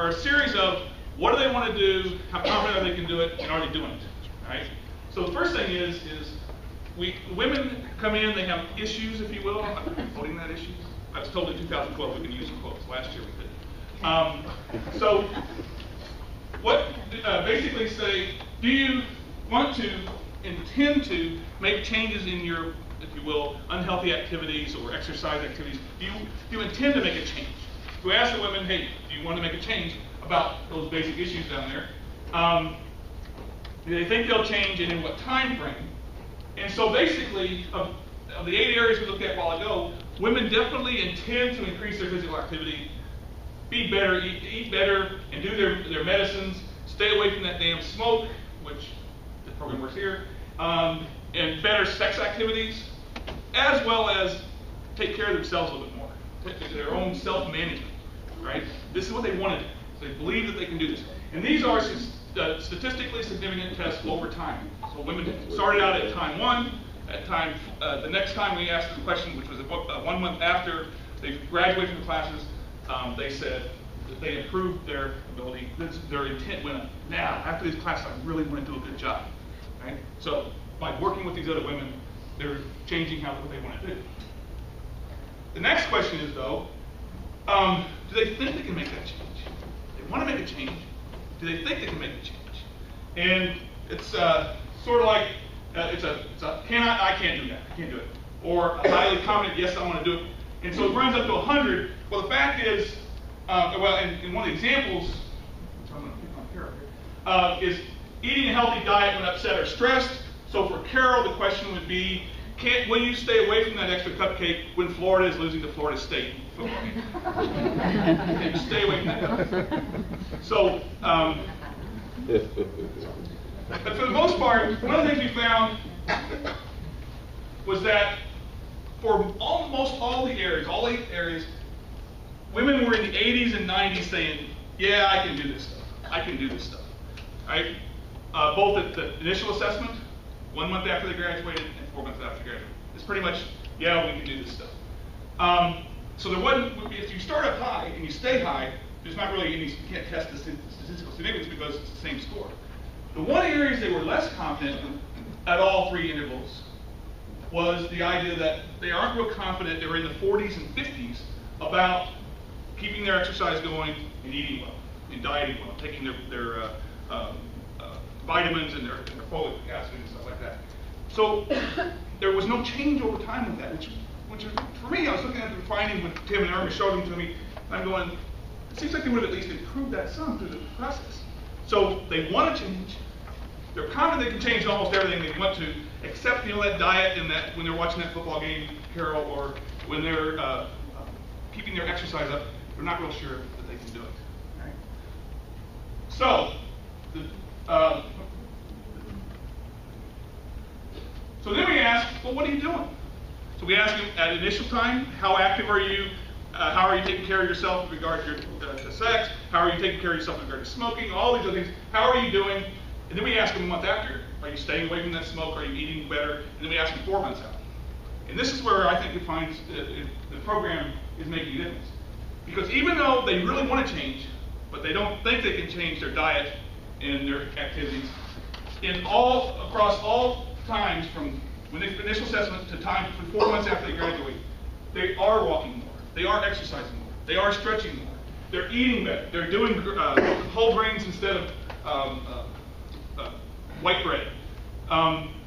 are a series of what do they want to do, how confident are they can do it, and are they doing it, right? So the first thing is women come in, they have issues, if you will. I'm quoting that issues. I was told in 2012 we could use some quotes. Last year we couldn't. So what basically say, do you want to, intend to make changes in your, if you will, unhealthy activities or exercise activities? Do you intend to make a change? So we ask the women, hey, do you want to make a change about those basic issues down there? Do they think they'll change and in what time frame? And so basically, of the 8 areas we looked at a while ago, women definitely intend to increase their physical activity, be better, eat better, and do their medicines, stay away from that damn smoke, which the program works here, and better sex activities, as well as take care of themselves a little bit more, their own self-management, right? This is what they want to do. So they believe that they can do this. And these are statistically significant tests over time. So women started out at time 1, at time, the next time we asked the question, which was 1 month after they graduated from the classes, they said that they improved their ability, their intent went up. Now, after these classes, I really want to do a good job, right? So by working with these other women, they're changing what they want to do. The next question is, though, do they think they can make that change? They want to make a change. Do they think they can make a change? And it's sort of like, it's a I can't do that, I can't do it. Or a highly confident, yes, I want to do it. And so it runs up to 100. Well, the fact is, in one of the examples, which I'm going to pick on Carol here, is eating a healthy diet when upset or stressed. So for Carol, the question would be, will you stay away from that extra cupcake when Florida is losing to Florida State football game? Can you stay away from that cupcake? So, but for the most part, one of the things we found was that for almost all the areas, all 8 areas, women were in the 80s and 90s saying, yeah, I can do this stuff. I can do this stuff. Right? Both at the initial assessment, 1 month after they graduated, and 4 months after they graduated. It's pretty much, yeah, we can do this stuff. So there wasn't, if you start up high and you stay high, there's not really any, you can't test the statistical significance because it's the same score. The one areas they were less confident at all 3 intervals was the idea that they aren't real confident, they were in the 40s and 50s, about keeping their exercise going and eating well, and dieting well, taking their vitamins and their folic acid and stuff like that. So there was no change over time with that, which for me, I was looking at the findings when Tim and Irma showed them to me, and I'm going, it seems like they would have at least improved that some through the process. So they want to change. They're confident they can change almost everything they want to, except that diet and that when they're watching that football game, Carol, or when they're keeping their exercise up, they're not real sure that they can do it. Right? So, so then we ask, well, what are you doing? So we ask them at initial time, how active are you? How are you taking care of yourself with regard to sex? How are you taking care of yourself with regard to smoking? All these other things. How are you doing? And then we ask them a month after, are you staying away from that smoke? Are you eating better? And then we ask them 4 months out. And this is where I think it finds the program is making a difference. Because even though they really want to change, but they don't think they can change their diet and their activities, across all times from when they initial assessment to time for 4 months after they graduate, they are walking more, they are exercising more, they are stretching more, they're eating better, they're doing whole grains instead of white bread.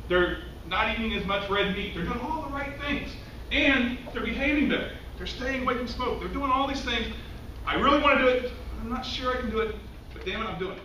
They're not eating as much red meat. They're doing all the right things. And they're behaving better. They're staying away from smoke. They're doing all these things. I really want to do it. I'm not sure I can do it, but damn it, I'm doing it.